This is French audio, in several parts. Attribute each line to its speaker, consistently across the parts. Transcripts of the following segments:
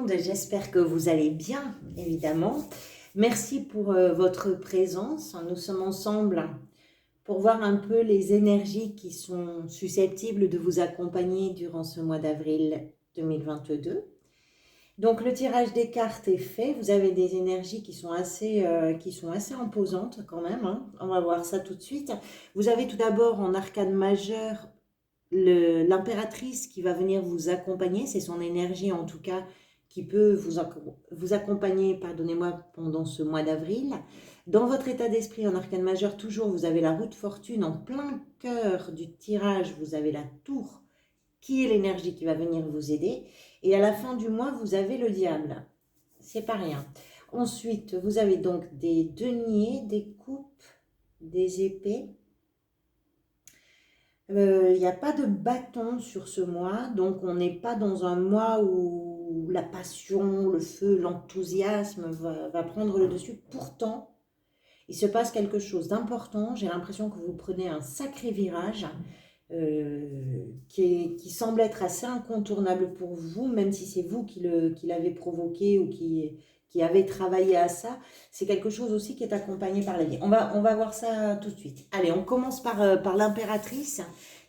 Speaker 1: monde, j'espère que vous allez bien, évidemment. Merci pour votre présence. Nous sommes ensemble pour voir un peu les énergies qui sont susceptibles de vous accompagner durant ce mois d'avril 2022. Donc le tirage des cartes est fait. Vous avez des énergies qui sont assez imposantes quand même, hein. On va voir ça tout de suite. Vous avez tout d'abord en arcane majeur l'impératrice qui va venir vous accompagner, c'est son énergie en tout cas qui peut vous accompagner, pardonnez-moi, pendant ce mois d'avril. Dans votre état d'esprit en arcane majeur, toujours, vous avez la roue de fortune en plein cœur du tirage, vous avez la tour qui est l'énergie qui va venir vous aider. Et à la fin du mois, vous avez le diable. C'est pas rien. Ensuite, vous avez donc des deniers, des coupes, des épées. Il n'y a pas de bâton sur ce mois, donc on n'est pas dans un mois où la passion, le feu, l'enthousiasme va prendre le dessus. Pourtant, il se passe quelque chose d'important. J'ai l'impression que vous prenez un sacré virage qui semble être assez incontournable pour vous, même si c'est vous qui l'avez provoqué ou qui avez travaillé à ça. C'est quelque chose aussi qui est accompagné par la vie. On va voir ça tout de suite. Allez, on commence par l'impératrice,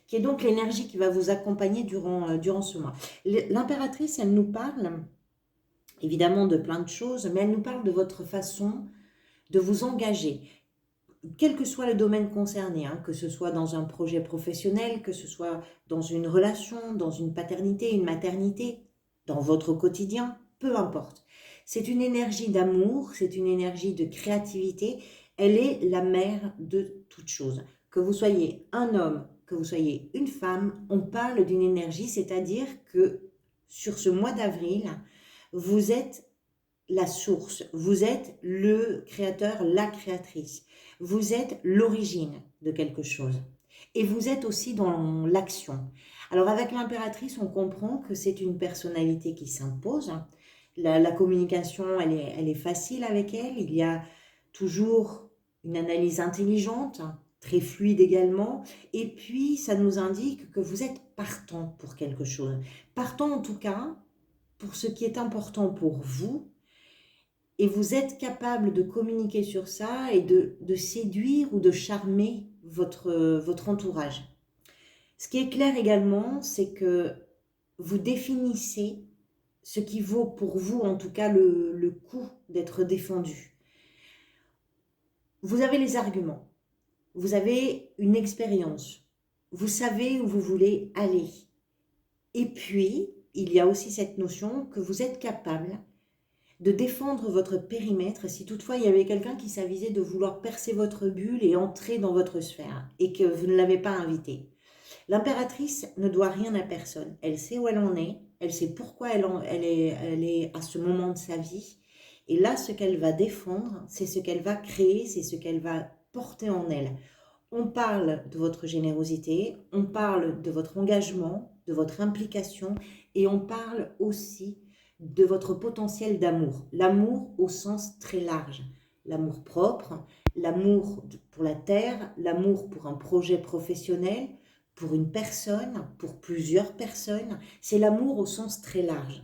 Speaker 1: qui est donc l'énergie qui va vous accompagner durant ce mois. L'impératrice, elle nous parle évidemment de plein de choses, mais elle nous parle de votre façon de vous engager, quel que soit le domaine concerné, hein, que ce soit dans un projet professionnel, que ce soit dans une relation, dans une paternité, une maternité, dans votre quotidien, peu importe. C'est une énergie d'amour, c'est une énergie de créativité, elle est la mère de toutes choses. Que vous soyez un homme, que vous soyez une femme, on parle d'une énergie, c'est-à-dire que sur ce mois d'avril, vous êtes la source, vous êtes le créateur, la créatrice. Vous êtes l'origine de quelque chose. Et vous êtes aussi dans l'action. Alors avec l'impératrice, on comprend que c'est une personnalité qui s'impose. La communication, elle est facile avec elle. Il y a toujours une analyse intelligente, très fluide également. Et puis, ça nous indique que vous êtes partant pour quelque chose. Partant en tout cas pour ce qui est important pour vous. Et vous êtes capable de communiquer sur ça et de séduire ou de charmer votre entourage. Ce qui est clair également, c'est que vous définissez ce qui vaut pour vous, en tout cas, le coup d'être défendu. Vous avez les arguments, vous avez une expérience, vous savez où vous voulez aller. Et puis, il y a aussi cette notion que vous êtes capable de défendre votre périmètre si toutefois il y avait quelqu'un qui s'avisait de vouloir percer votre bulle et entrer dans votre sphère et que vous ne l'avez pas invité. L'impératrice ne doit rien à personne. Elle sait où elle en est, elle sait pourquoi elle est à ce moment de sa vie. Et là, ce qu'elle va défendre, c'est ce qu'elle va créer, c'est ce qu'elle va porter en elle. On parle de votre générosité, on parle de votre engagement, de votre implication et on parle aussi de votre potentiel d'amour. L'amour au sens très large. L'amour propre, l'amour pour la terre, l'amour pour un projet professionnel, pour une personne, pour plusieurs personnes. C'est l'amour au sens très large.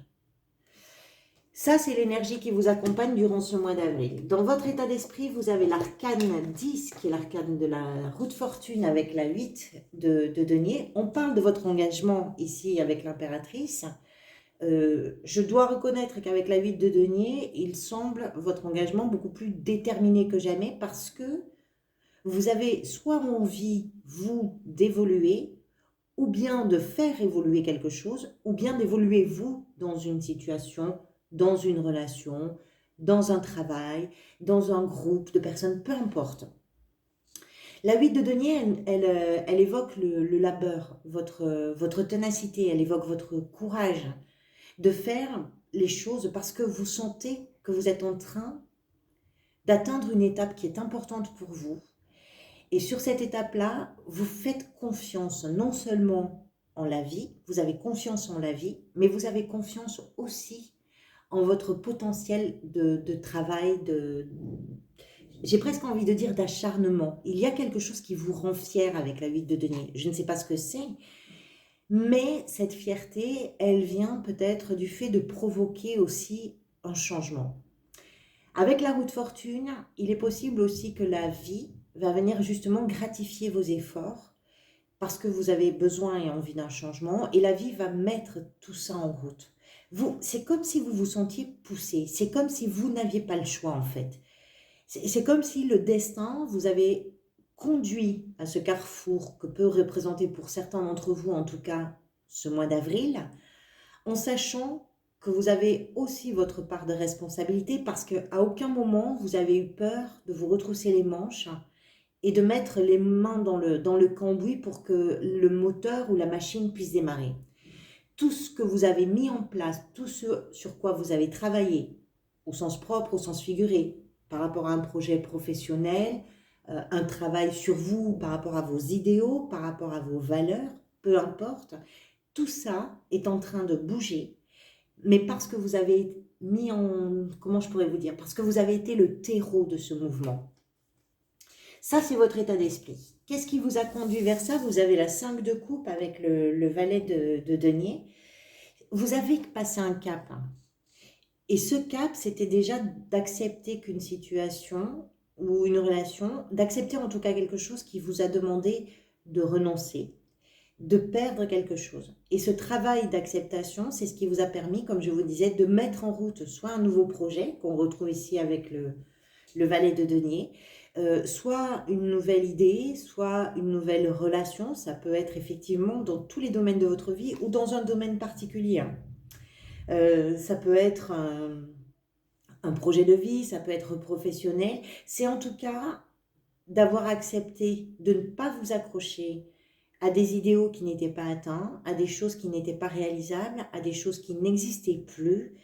Speaker 1: Ça, c'est l'énergie qui vous accompagne durant ce mois d'avril. Dans votre état d'esprit, vous avez l'arcane 10, qui est l'arcane de la roue de fortune avec la 8 de denier. On parle de votre engagement ici avec l'impératrice. Je dois reconnaître qu'avec la 8 de denier, il semble votre engagement beaucoup plus déterminé que jamais parce que vous avez soit envie, vous, d'évoluer, ou bien de faire évoluer quelque chose, ou bien d'évoluer vous dans une situation, dans une relation, dans un travail, dans un groupe de personnes, peu importe. La 8 de denier, elle évoque le labeur, votre ténacité, elle évoque votre courage de faire les choses parce que vous sentez que vous êtes en train d'atteindre une étape qui est importante pour vous. Et sur cette étape-là, vous faites confiance non seulement en la vie, vous avez confiance en la vie, mais vous avez confiance aussi en votre potentiel de travail, j'ai presque envie de dire d'acharnement. Il y a quelque chose qui vous rend fier avec la 8 de denier. Je ne sais pas ce que c'est, Mais cette fierté, elle vient peut-être du fait de provoquer aussi un changement. Avec la roue de fortune, il est possible aussi que la vie va venir justement gratifier vos efforts parce que vous avez besoin et envie d'un changement et la vie va mettre tout ça en route. C'est comme si vous vous sentiez poussé, c'est comme si vous n'aviez pas le choix en fait. C'est comme si le destin vous avait conduit à ce carrefour que peut représenter pour certains d'entre vous en tout cas ce mois d'avril, en sachant que vous avez aussi votre part de responsabilité parce qu'à aucun moment vous avez eu peur de vous retrousser les manches et de mettre les mains dans le cambouis pour que le moteur ou la machine puisse démarrer. Tout ce que vous avez mis en place, tout ce sur quoi vous avez travaillé, au sens propre, au sens figuré, par rapport à un projet professionnel, un travail sur vous, par rapport à vos idéaux, par rapport à vos valeurs, peu importe, tout ça est en train de bouger, mais parce que vous avez mis en, comment je pourrais vous dire, parce que vous avez été le terreau de ce mouvement. Ça, c'est votre état d'esprit. Qu'est-ce qui vous a conduit vers ça? Vous avez la 5 de coupe avec le valet de denier. Vous avez passé un cap. Et ce cap, c'était déjà d'accepter qu'une situation ou une relation, d'accepter en tout cas quelque chose qui vous a demandé de renoncer, de perdre quelque chose. Et ce travail d'acceptation, c'est ce qui vous a permis, comme je vous disais, de mettre en route soit un nouveau projet, qu'on retrouve ici avec le valet de denier, soit une nouvelle idée, soit une nouvelle relation. Ça peut être effectivement dans tous les domaines de votre vie ou dans un domaine particulier. Ça peut être un projet de vie, ça peut être professionnel. C'est en tout cas d'avoir accepté de ne pas vous accrocher à des idéaux qui n'étaient pas atteints, à des choses qui n'étaient pas réalisables, à des choses qui n'existaient plus,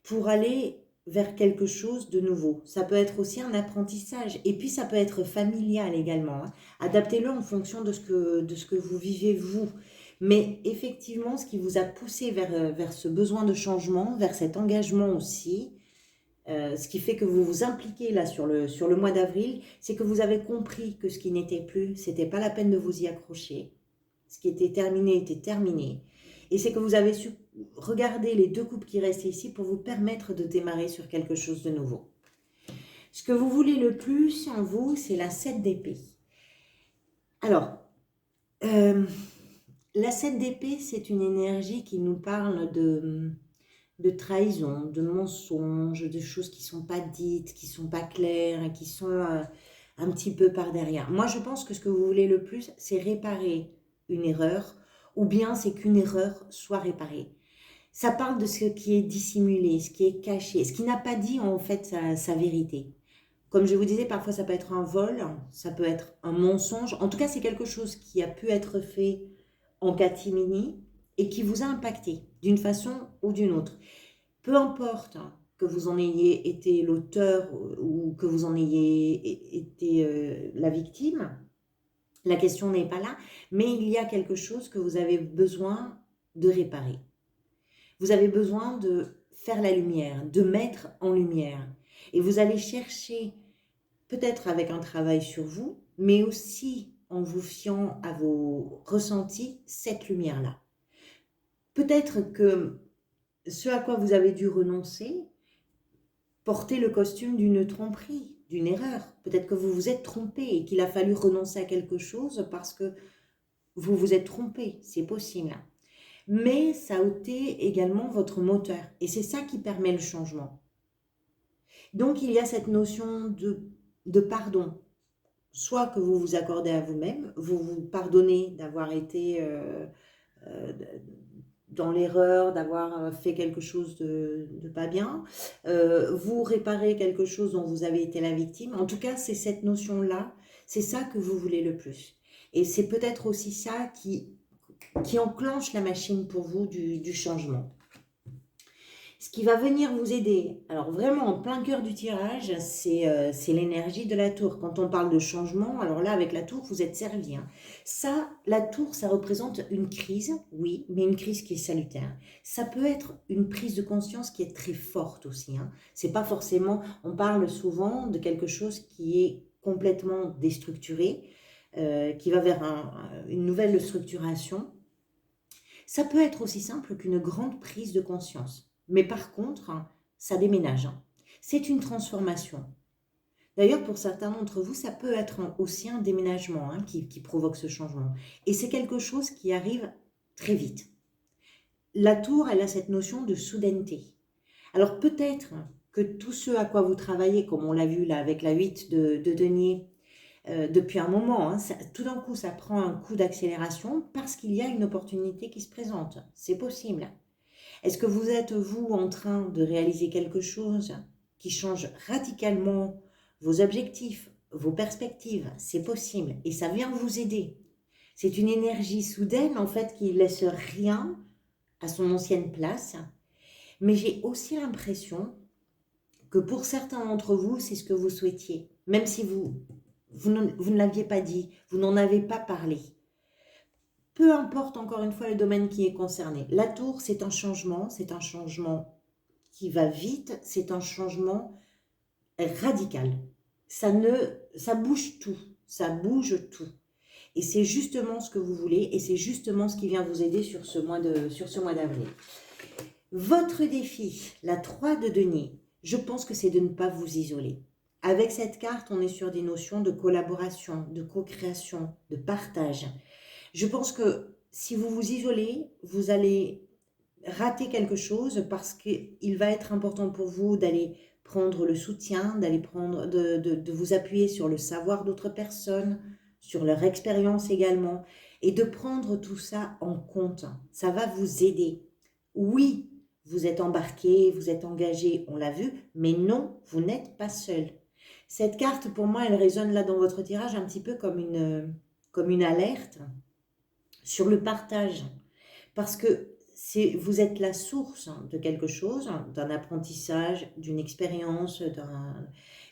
Speaker 1: pour aller vers quelque chose de nouveau. Ça peut être aussi un apprentissage, et puis ça peut être familial également. Adaptez-le en fonction de ce que vous vivez vous. Mais effectivement, ce qui vous a poussé vers ce besoin de changement, vers cet engagement aussi, ce qui fait que vous vous impliquez là sur le mois d'avril, c'est que vous avez compris que ce qui n'était plus, c'était pas la peine de vous y accrocher. Ce qui était terminé était terminé. Et c'est que vous avez su regarder les 2 coupes qui restaient ici pour vous permettre de démarrer sur quelque chose de nouveau. Ce que vous voulez le plus en vous, c'est la 7 d'épée. Alors, la 7 d'épée, c'est une énergie qui nous parle de trahison, de mensonges, de choses qui ne sont pas dites, qui ne sont pas claires, qui sont un petit peu par derrière. Moi, je pense que ce que vous voulez le plus, c'est réparer une erreur, ou bien c'est qu'une erreur soit réparée. Ça parle de ce qui est dissimulé, ce qui est caché, ce qui n'a pas dit en fait sa vérité. Comme je vous disais, parfois ça peut être un vol, ça peut être un mensonge. En tout cas, c'est quelque chose qui a pu être fait en catimini et qui vous a impacté d'une façon ou d'une autre. Peu importe que vous en ayez été l'auteur ou que vous en ayez été la victime, la question n'est pas là, mais il y a quelque chose que vous avez besoin de réparer. Vous avez besoin de faire la lumière, de mettre en lumière. Et vous allez chercher, peut-être avec un travail sur vous, mais aussi en vous fiant à vos ressentis, cette lumière-là. Peut-être que ce à quoi vous avez dû renoncer, porter le costume d'une tromperie, d'une erreur. Peut-être que vous vous êtes trompé et qu'il a fallu renoncer à quelque chose parce que vous vous êtes trompé, c'est possible. Mais ça a été également votre moteur et c'est ça qui permet le changement. Donc il y a cette notion de pardon, soit que vous vous accordez à vous-même, vous vous pardonnez d'avoir été dans l'erreur, d'avoir fait quelque chose de pas bien, vous réparez quelque chose dont vous avez été la victime. En tout cas, c'est cette notion-là, c'est ça que vous voulez le plus. Et c'est peut-être aussi ça qui enclenche la machine pour vous du changement. Ce qui va venir vous aider, alors vraiment en plein cœur du tirage, c'est l'énergie de la tour. Quand on parle de changement, alors là avec la tour, vous êtes servi. Ça, la tour, ça représente une crise, oui, mais une crise qui est salutaire. Ça peut être une prise de conscience qui est très forte aussi. C'est pas forcément, on parle souvent de quelque chose qui est complètement déstructuré, qui va vers une nouvelle structuration. Ça peut être aussi simple qu'une grande prise de conscience. Mais par contre, ça déménage. C'est une transformation. D'ailleurs, pour certains d'entre vous, ça peut être aussi un déménagement qui provoque ce changement. Et c'est quelque chose qui arrive très vite. La tour, elle a cette notion de soudaineté. Alors peut-être que tout ce à quoi vous travaillez, comme on l'a vu là avec la 8 de denier, depuis un moment, tout d'un coup, ça prend un coup d'accélération parce qu'il y a une opportunité qui se présente. C'est possible. Est-ce que vous êtes, vous, en train de réaliser quelque chose qui change radicalement vos objectifs, vos perspectives? C'est possible et ça vient vous aider. C'est une énergie soudaine, en fait, qui ne laisse rien à son ancienne place. Mais j'ai aussi l'impression que pour certains d'entre vous, c'est ce que vous souhaitiez, même si vous ne l'aviez pas dit, vous n'en avez pas parlé. Peu importe encore une fois le domaine qui est concerné. La tour, c'est un changement qui va vite, c'est un changement radical. Ça bouge tout, ça bouge tout. Et c'est justement ce que vous voulez et c'est justement ce qui vient vous aider sur ce mois d'avril. Votre défi, la 3 de denier, je pense que c'est de ne pas vous isoler. Avec cette carte, on est sur des notions de collaboration, de co-création, de partage. Je pense que si vous vous isolez, vous allez rater quelque chose parce qu'il va être important pour vous d'aller prendre le soutien, de vous appuyer sur le savoir d'autres personnes, sur leur expérience également, et de prendre tout ça en compte. Ça va vous aider. Oui, vous êtes embarqué, vous êtes engagé, on l'a vu, mais non, vous n'êtes pas seul. Cette carte, pour moi, elle résonne là dans votre tirage un petit peu comme une alerte sur le partage. Parce que vous êtes la source de quelque chose, d'un apprentissage, d'une expérience,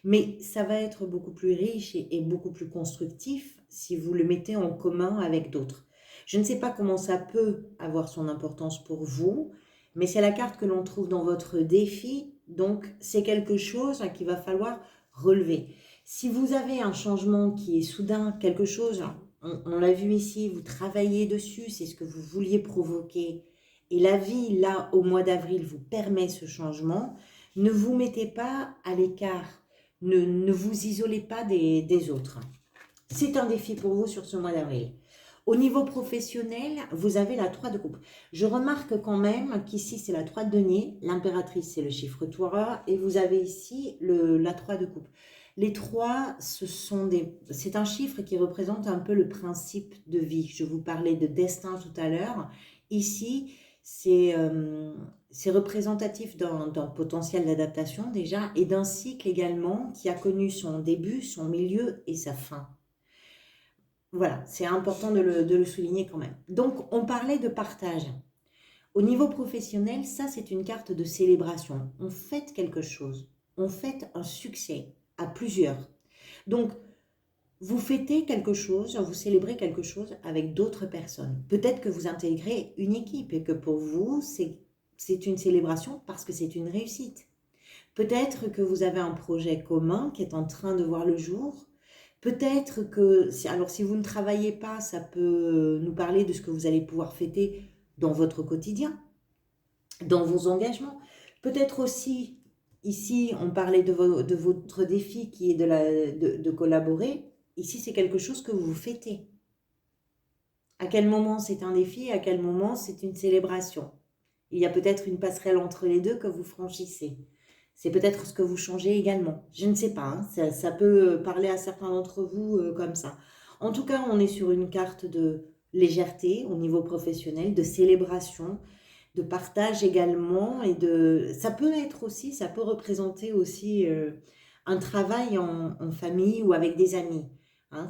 Speaker 1: mais ça va être beaucoup plus riche et beaucoup plus constructif si vous le mettez en commun avec d'autres. Je ne sais pas comment ça peut avoir son importance pour vous, mais c'est la carte que l'on trouve dans votre défi, donc c'est quelque chose qu'il va falloir relever. Si vous avez un changement qui est soudain, quelque chose, on l'a vu ici, vous travaillez dessus, c'est ce que vous vouliez provoquer, et la vie, là, au mois d'avril, vous permet ce changement, ne vous mettez pas à l'écart, ne vous isolez pas des autres. C'est un défi pour vous sur ce mois d'avril. Au niveau professionnel, vous avez la 3 de coupe. Je remarque quand même qu'ici, c'est la 3 de denier, l'impératrice, c'est le chiffre 3, et vous avez ici la 3 de coupe. Les 3, c'est un chiffre qui représente un peu le principe de vie. Je vous parlais de destin tout à l'heure. Ici, c'est représentatif d'un potentiel d'adaptation déjà, et d'un cycle également qui a connu son début, son milieu et sa fin. Voilà, c'est important de le souligner quand même. Donc, on parlait de partage. Au niveau professionnel, ça, c'est une carte de célébration. On fête quelque chose. On fête un succès à plusieurs. Donc, vous fêtez quelque chose, vous célébrez quelque chose avec d'autres personnes. Peut-être que vous intégrez une équipe et que pour vous, c'est une célébration parce que c'est une réussite. Peut-être que vous avez un projet commun qui est en train de voir le jour. Peut-être que, alors si vous ne travaillez pas, ça peut nous parler de ce que vous allez pouvoir fêter dans votre quotidien, dans vos engagements. Peut-être aussi, ici, on parlait de votre défi qui est de collaborer. Ici, c'est quelque chose que vous fêtez. À quel moment c'est un défi, à quel moment c'est une célébration. Il y a peut-être une passerelle entre les deux que vous franchissez. C'est peut-être ce que vous changez également. Je ne sais pas, ça peut parler à certains d'entre vous comme ça. En tout cas, on est sur une carte de légèreté au niveau professionnel, de célébration, de partage également. Ça peut représenter aussi un travail en famille ou avec des amis.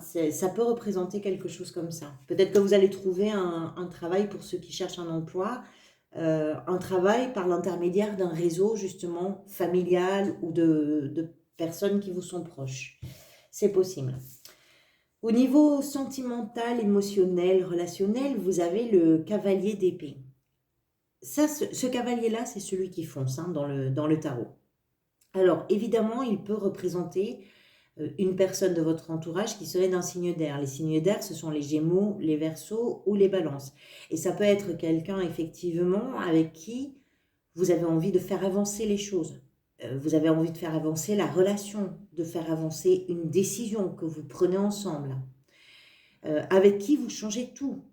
Speaker 1: Ça peut représenter quelque chose comme ça. Peut-être que vous allez trouver un travail pour ceux qui cherchent un emploi, un travail par l'intermédiaire d'un réseau justement familial ou de personnes qui vous sont proches. C'est possible. Au niveau sentimental, émotionnel, relationnel, vous avez le cavalier d'épée. Ça, ce cavalier-là, c'est celui qui fonce dans le tarot. Alors, évidemment, il peut représenter une personne de votre entourage qui serait d'un signe d'air. Les signes d'air, ce sont les Gémeaux, les Verseaux ou les Balances. Et ça peut être quelqu'un, effectivement, avec qui vous avez envie de faire avancer les choses. Vous avez envie de faire avancer la relation, de faire avancer une décision que vous prenez ensemble. Avec qui vous changez tout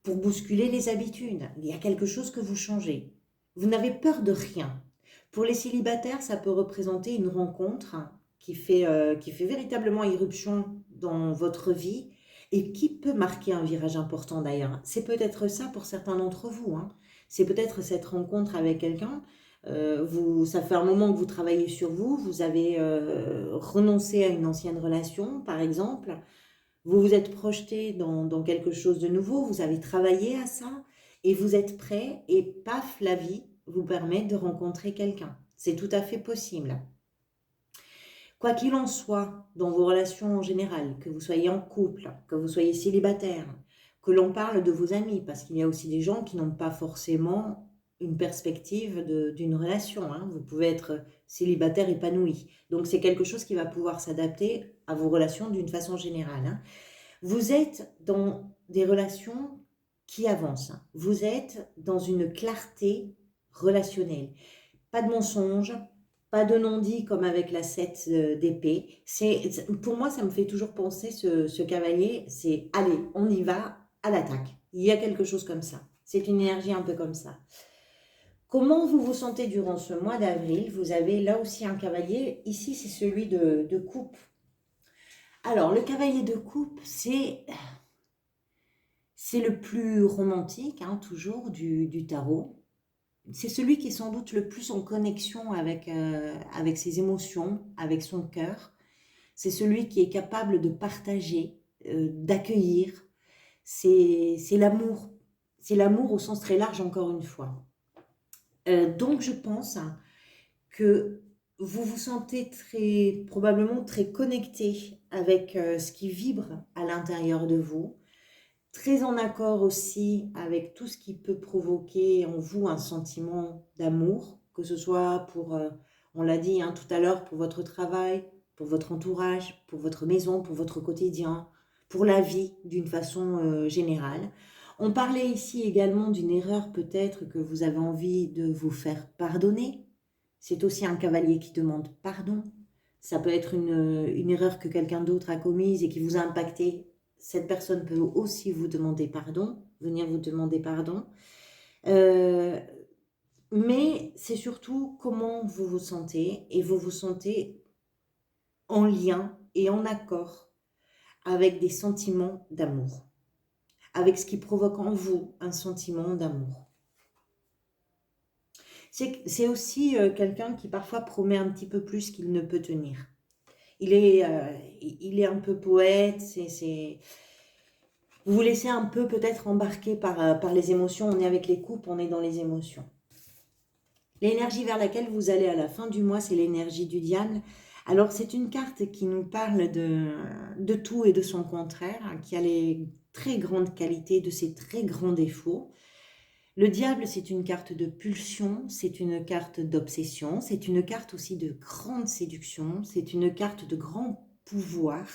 Speaker 1: pour bousculer les habitudes. Il y a quelque chose que vous changez. Vous n'avez peur de rien. Pour les célibataires, ça peut représenter une rencontre qui fait véritablement irruption dans votre vie et qui peut marquer un virage important d'ailleurs. C'est peut-être ça pour certains d'entre vous. C'est peut-être cette rencontre avec quelqu'un. Ça fait un moment que vous travaillez sur vous, vous avez renoncé à une ancienne relation, par exemple. Vous vous êtes projeté dans quelque chose de nouveau, vous avez travaillé à ça et vous êtes prêt et paf, la vie vous permet de rencontrer quelqu'un. C'est tout à fait possible. Quoi qu'il en soit, dans vos relations en général, que vous soyez en couple, que vous soyez célibataire, que l'on parle de vos amis, parce qu'il y a aussi des gens qui n'ont pas forcément une perspective d'une relation. Vous pouvez être célibataire épanoui. Donc c'est quelque chose qui va pouvoir s'adapter à vos relations d'une façon générale. Vous êtes dans des relations qui avancent. Vous êtes dans une clarté relationnelle. Pas de mensonges, pas de non-dit comme avec la 7 d'épée. Pour moi, ça me fait toujours penser, ce cavalier, c'est allez, on y va, à l'attaque. Il y a quelque chose comme ça. C'est une énergie un peu comme ça. Comment vous vous sentez durant ce mois d'avril? Vous avez là aussi un cavalier. Ici, c'est celui de coupe. Alors, le cavalier de coupe, c'est le plus romantique, toujours, du tarot. C'est celui qui est sans doute le plus en connexion avec ses émotions, avec son cœur. C'est celui qui est capable de partager, d'accueillir. C'est l'amour. C'est l'amour au sens très large, encore une fois. Donc, je pense que vous vous sentez probablement très connecté avec ce qui vibre à l'intérieur de vous, très en accord aussi avec tout ce qui peut provoquer en vous un sentiment d'amour, que ce soit pour, on l'a dit tout à l'heure, pour votre travail, pour votre entourage, pour votre maison, pour votre quotidien, pour la vie d'une façon générale. On parlait ici également d'une erreur peut-être que vous avez envie de vous faire pardonner. C'est aussi un cavalier qui demande pardon. Ça peut être une erreur que quelqu'un d'autre a commise et qui vous a impacté. Cette personne peut aussi vous demander pardon, venir vous demander pardon. Mais c'est surtout comment vous vous sentez, et vous vous sentez en lien et en accord avec des sentiments d'amour, avec ce qui provoque en vous un sentiment d'amour. C'est aussi quelqu'un qui parfois promet un petit peu plus qu'il ne peut tenir. Il est un peu poète, vous vous laissez un peu peut-être embarquer par les émotions. On est avec les coupes, on est dans les émotions. L'énergie vers laquelle vous allez à la fin du mois, c'est l'énergie du diable. Alors c'est une carte qui nous parle de tout et de son contraire, qui a les très grandes qualités de ses très grands défauts. Le diable, c'est une carte de pulsion, c'est une carte d'obsession, c'est une carte aussi de grande séduction, c'est une carte de grand pouvoir.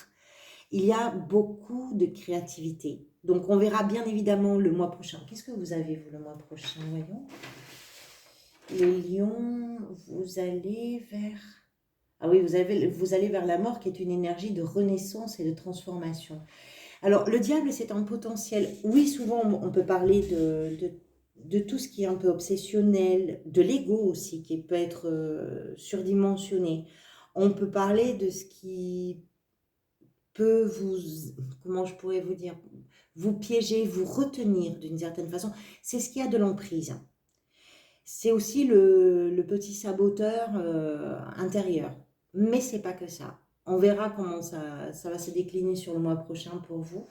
Speaker 1: Il y a beaucoup de créativité. Donc, on verra bien évidemment le mois prochain. Qu'est-ce que vous avez, vous, le mois prochain? Voyons. Les lions, vous allez vers... Ah oui, vous allez vers la mort, qui est une énergie de renaissance et de transformation. Alors, le diable, c'est un potentiel. Oui, souvent, on peut parler de tout ce qui est un peu obsessionnel, de l'ego aussi, qui peut être surdimensionné. On peut parler de ce qui peut comment je pourrais vous dire, vous piéger, vous retenir d'une certaine façon. C'est ce qui a de l'emprise. C'est aussi le petit saboteur intérieur. Mais c'est pas que ça. On verra comment ça va se décliner sur le mois prochain pour vous.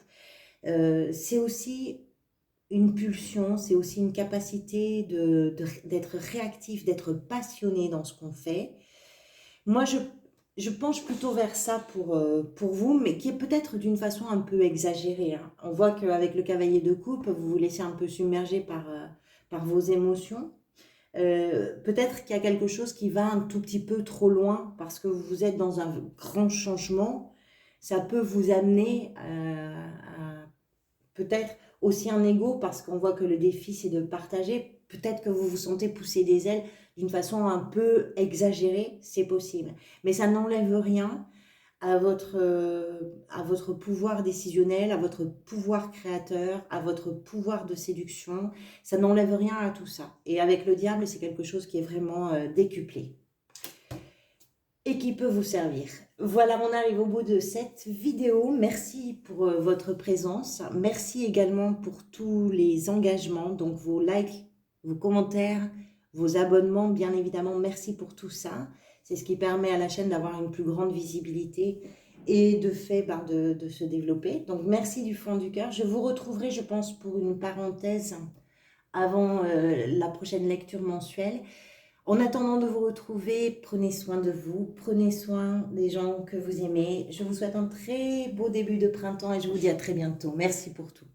Speaker 1: C'est aussi une pulsion, c'est aussi une capacité d'être réactif, d'être passionné dans ce qu'on fait. Moi, je penche plutôt vers ça pour vous, mais qui est peut-être d'une façon un peu exagérée. On voit qu'avec le cavalier de coupe, vous vous laissez un peu submerger par vos émotions. Peut-être qu'il y a quelque chose qui va un tout petit peu trop loin parce que vous êtes dans un grand changement. Ça peut vous amener à peut-être aussi un ego parce qu'on voit que le défi c'est de partager. Peut-être que vous vous sentez pousser des ailes d'une façon un peu exagérée, c'est possible. Mais ça n'enlève rien à votre pouvoir décisionnel, à votre pouvoir créateur, à votre pouvoir de séduction. Ça n'enlève rien à tout ça. Et avec le diable, c'est quelque chose qui est vraiment décuplé et qui peut vous servir. Voilà, on arrive au bout de cette vidéo. Merci pour votre présence. Merci également pour tous les engagements, donc vos likes, vos commentaires, vos abonnements, bien évidemment. Merci pour tout ça. C'est ce qui permet à la chaîne d'avoir une plus grande visibilité et de fait de se développer. Donc merci du fond du cœur. Je vous retrouverai, je pense, pour une parenthèse avant la prochaine lecture mensuelle. En attendant de vous retrouver, prenez soin de vous, prenez soin des gens que vous aimez. Je vous souhaite un très beau début de printemps et je vous dis à très bientôt. Merci pour tout.